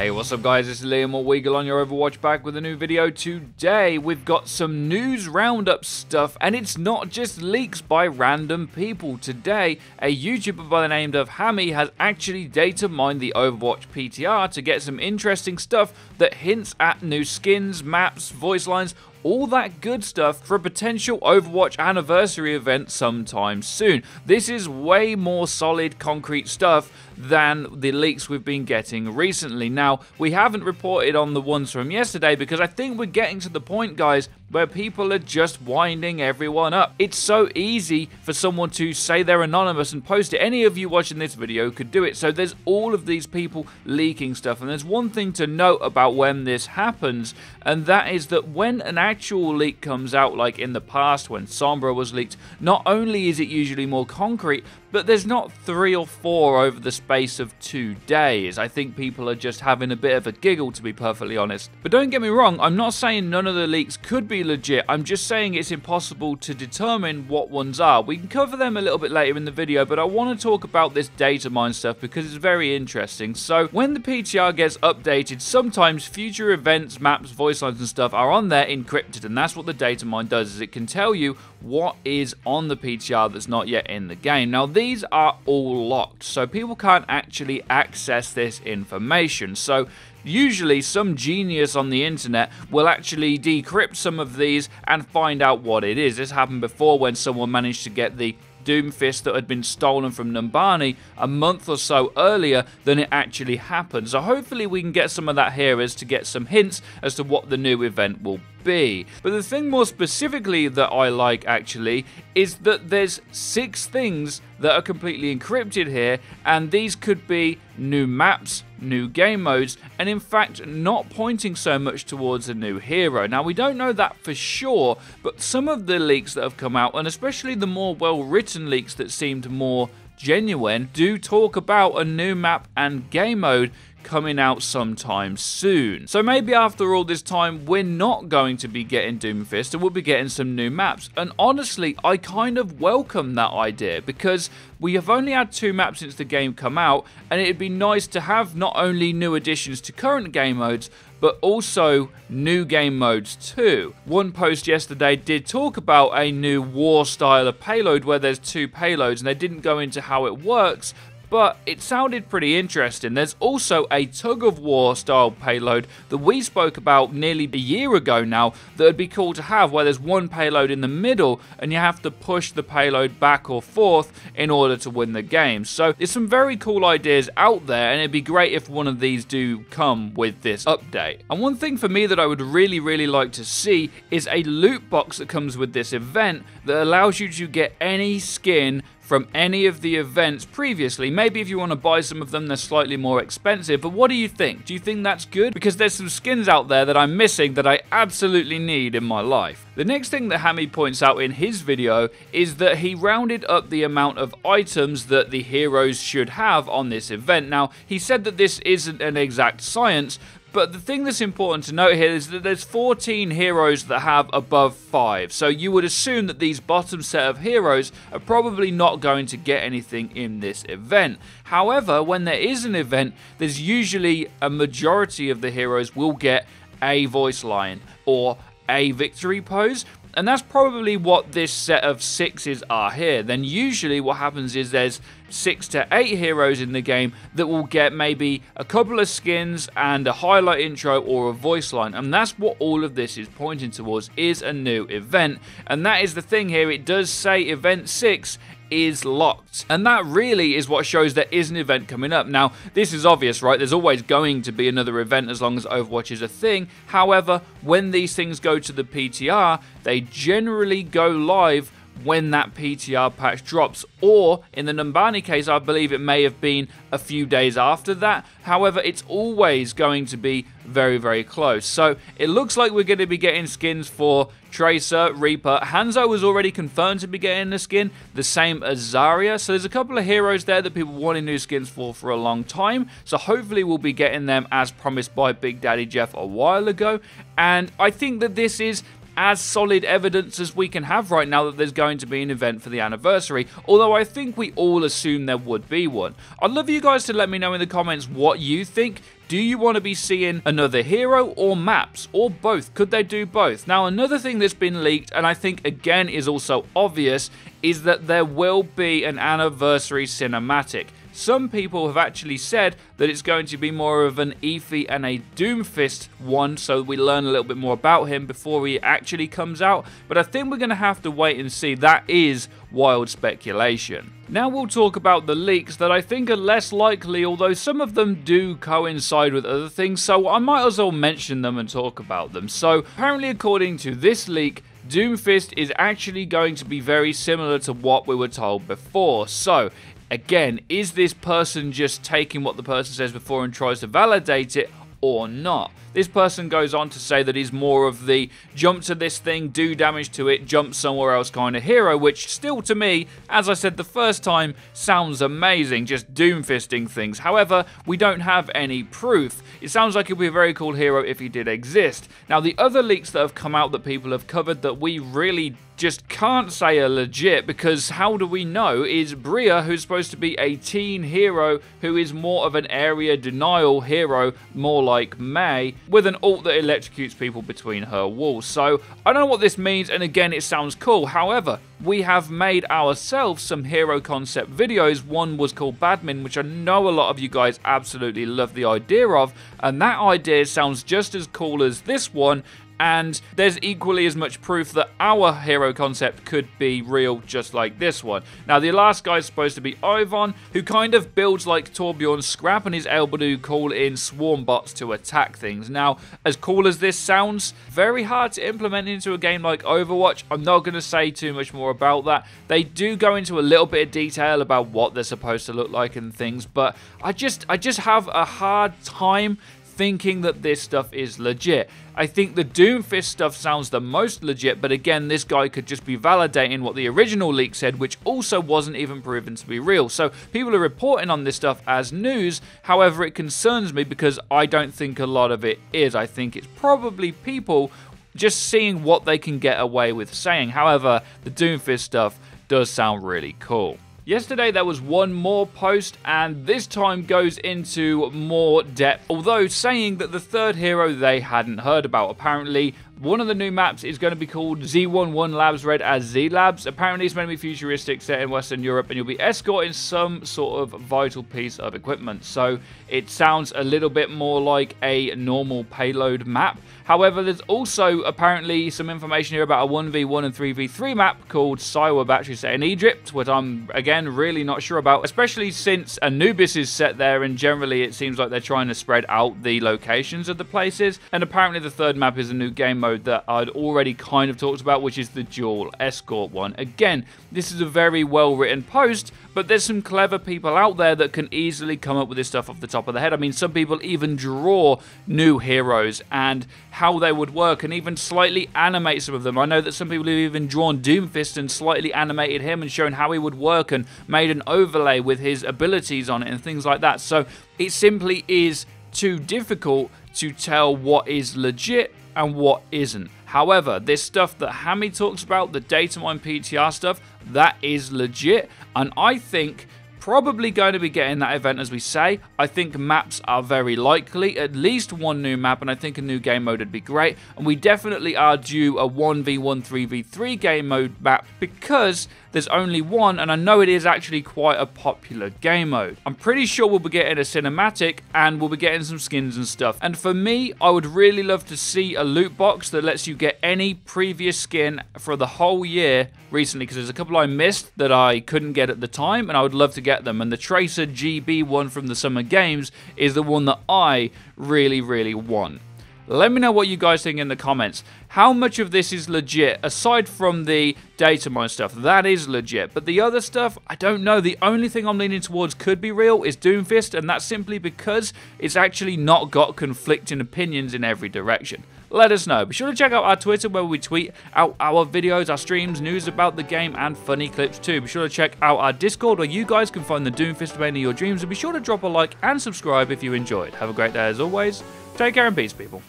Hey, what's up guys, it's Liam or Weagle on your Overwatch, back with a new video. Today we've got some news roundup stuff, and it's not just leaks by random people. Today, a YouTuber by the name of Hammy has actually data mined the Overwatch PTR to get some interesting stuff that hints at new skins, maps, voice lines, all that good stuff for a potential Overwatch anniversary event sometime soon. This is way more solid, concrete stuff than the leaks we've been getting recently. Now, we haven't reported on the ones from yesterday because I think we're getting to the point, guys, where people are just winding everyone up. It's so easy for someone to say they're anonymous and post it. Any of you watching this video could do it. So there's all of these people leaking stuff. And there's one thing to note about when this happens, and that is that when an actual leak comes out, like in the past when Sombra was leaked, not only is it usually more concrete, but there's not 3 or 4 over the space of 2 days. I think people are just having a bit of a giggle, to be perfectly honest. But don't get me wrong, I'm not saying none of the leaks could be legit. I'm just saying it's impossible to determine what ones are. We can cover them a little bit later in the video, but I want to talk about this data mine stuff because it's very interesting. So when the PTR gets updated, sometimes future events, maps, voice lines and stuff are on there encrypted, and that's what the data mine does, is it can tell you what is on the PTR that's not yet in the game. Now, these are all locked, so people can't actually access this information. So usually some genius on the internet will actually decrypt some of these and find out what it is. This happened before when someone managed to get the Doomfist that had been stolen from Numbani a month or so earlier than it actually happened. So hopefully we can get some of that here as to get some hints as to what the new event will be. But the thing more specifically that I like actually is that there's 6 things that are completely encrypted here, and these could be new maps, new game modes, and in fact not pointing so much towards a new hero. Now, we don't know that for sure, but some of the leaks that have come out, and especially the more well-written leaks that seemed more genuine, do talk about a new map and game mode coming out sometime soon. So maybe after all this time we're not going to be getting Doomfist and we'll be getting some new maps. And honestly, I kind of welcome that idea because we have only had 2 maps since the game come out, and it'd be nice to have not only new additions to current game modes but also new game modes too. One post yesterday did talk about a new war style of payload where there's 2 payloads, and they didn't go into how it works, but it sounded pretty interesting. There's also a tug-of-war style payload that we spoke about nearly a year ago now that would be cool to have, where there's 1 payload in the middle and you have to push the payload back or forth in order to win the game. So there's some very cool ideas out there, and it'd be great if one of these do come with this update. And one thing for me that I would really like to see is a loot box that comes with this event that allows you to get any skin from any of the events previously. Maybe if you want to buy some of them, they're slightly more expensive, but what do you think? Do you think that's good? Because there's some skins out there that I'm missing that I absolutely need in my life. The next thing that Hammy points out in his video is that he rounded up the amount of items that the heroes should have on this event. Now, he said that this isn't an exact science, but the thing that's important to note here is that there's 14 heroes that have above 5. So you would assume that these bottom set of heroes are probably not going to get anything in this event. However, when there is an event, there's usually a majority of the heroes will get a voice line or a victory pose. And that's probably what this set of 6s are here. Then usually what happens is there's 6 to 8 heroes in the game that will get maybe a couple of skins and a highlight intro or a voice line. And that's what all of this is pointing towards, is a new event. And that is the thing here. It does say event 6 is locked, and that really is what shows there is an event coming up. Now, this is obvious, right? There's always going to be another event as long as Overwatch is a thing. However, when these things go to the PTR, they generally go live when that PTR patch drops, or in the Numbani case, I believe it may have been a few days after that. However, it's always going to be very close. So it looks like we're going to be getting skins for Tracer, Reaper. Hanzo was already confirmed to be getting a skin, the same as Zarya. So there's a couple of heroes there that people wanted new skins for a long time. So hopefully we'll be getting them as promised by Big Daddy Jeff a while ago. And I think that this is as solid evidence as we can have right now that there's going to be an event for the anniversary, although I think we all assume there would be one. I'd love you guys to let me know in the comments what you think. Do you want to be seeing another hero or maps or both? Could they do both? Now, another thing that's been leaked, and I think again is also obvious, is that there will be an anniversary cinematic. Some people have actually said that it's going to be more of an Efi and a Doomfist one, so we learn a little bit more about him before he actually comes out, but I think we're going to have to wait and see. That is wild speculation. Now we'll talk about the leaks that I think are less likely, although some of them do coincide with other things, so I might as well mention them and talk about them. So apparently, according to this leak, Doomfist is actually going to be very similar to what we were told before. So again, is this person just taking what the person says before and tries to validate it or not? This person goes on to say that he's more of the jump to this thing, do damage to it, jump somewhere else kind of hero, which still to me, as I said the first time, sounds amazing, just doomfisting things. However, we don't have any proof. It sounds like it would be a very cool hero if he did exist. Now, the other leaks that have come out that people have covered that we really just can't say are legit, because how do we know, is Bria, who's supposed to be a teen hero who is more of an area denial hero, more like May, with an ult that electrocutes people between her walls. So I don't know what this means, and again, it sounds cool. However, we have made ourselves some hero concept videos. One was called Badmin, which I know a lot of you guys absolutely love the idea of, and that idea sounds just as cool as this one. And there's equally as much proof that our hero concept could be real, just like this one. Now, the last guy is supposed to be Ivan, who kind of builds like Torbjorn's Scrap and is able to call in swarm bots to attack things. Now, as cool as this sounds, very hard to implement into a game like Overwatch. I'm not going to say too much more about that. They do go into a little bit of detail about what they're supposed to look like and things, but I just have a hard time thinking that this stuff is legit. I think the Doomfist stuff sounds the most legit, but again, this guy could just be validating what the original leak said, which also wasn't even proven to be real. So people are reporting on this stuff as news. However, it concerns me because I don't think a lot of it is. I think it's probably people just seeing what they can get away with saying. However, the Doomfist stuff does sound really cool. Yesterday there was one more post, and this time goes into more depth, although saying that the third hero they hadn't heard about. Apparently, one of the new maps is going to be called Z11 Labs, read as Z Labs. Apparently, it's meant to be futuristic, set in Western Europe, and you'll be escorting some sort of vital piece of equipment. So it sounds a little bit more like a normal payload map. However, there's also apparently some information here about a 1v1 and 3v3 map called Siwa Battery set in Egypt, which I'm, again, really not sure about, especially since Anubis is set there, and generally it seems like they're trying to spread out the locations of the places. And apparently the third map is a new game mode that I'd already kind of talked about, which is the dual escort one. Again, this is a very well written post, but there's some clever people out there that can easily come up with this stuff off the top of their head. I mean, some people even draw new heroes and how they would work, and even slightly animate some of them. I know that some people have even drawn Doomfist and slightly animated him and shown how he would work and made an overlay with his abilities on it and things like that. So it simply is too difficult to tell what is legit and what isn't. However, this stuff that Hammy talks about, the data mine PTR stuff, that is legit, and I think probably going to be getting that event, as we say. I think maps are very likely, at least one new map, and I think a new game mode would be great. And we definitely are due a 1v1 3v3 game mode map, because there's only one, and I know it is actually quite a popular game mode. I'm pretty sure we'll be getting a cinematic, and we'll be getting some skins and stuff. And for me, I would really love to see a loot box that lets you get any previous skin for the whole year recently, because there's a couple I missed that I couldn't get at the time, and I would love to get them. And the Tracer GB one from the Summer Games is the one that I really, really want. Let me know what you guys think in the comments. How much of this is legit, aside from the data mine stuff? That is legit, but the other stuff, I don't know. The only thing I'm leaning towards could be real is Doomfist, and that's simply because it's actually not got conflicting opinions in every direction. Let us know. Be sure to check out our Twitter, where we tweet out our videos, our streams, news about the game, and funny clips too. Be sure to check out our Discord, where you guys can find the Doomfist domain of your dreams, and be sure to drop a like and subscribe if you enjoyed. Have a great day as always. Take care and peace, people.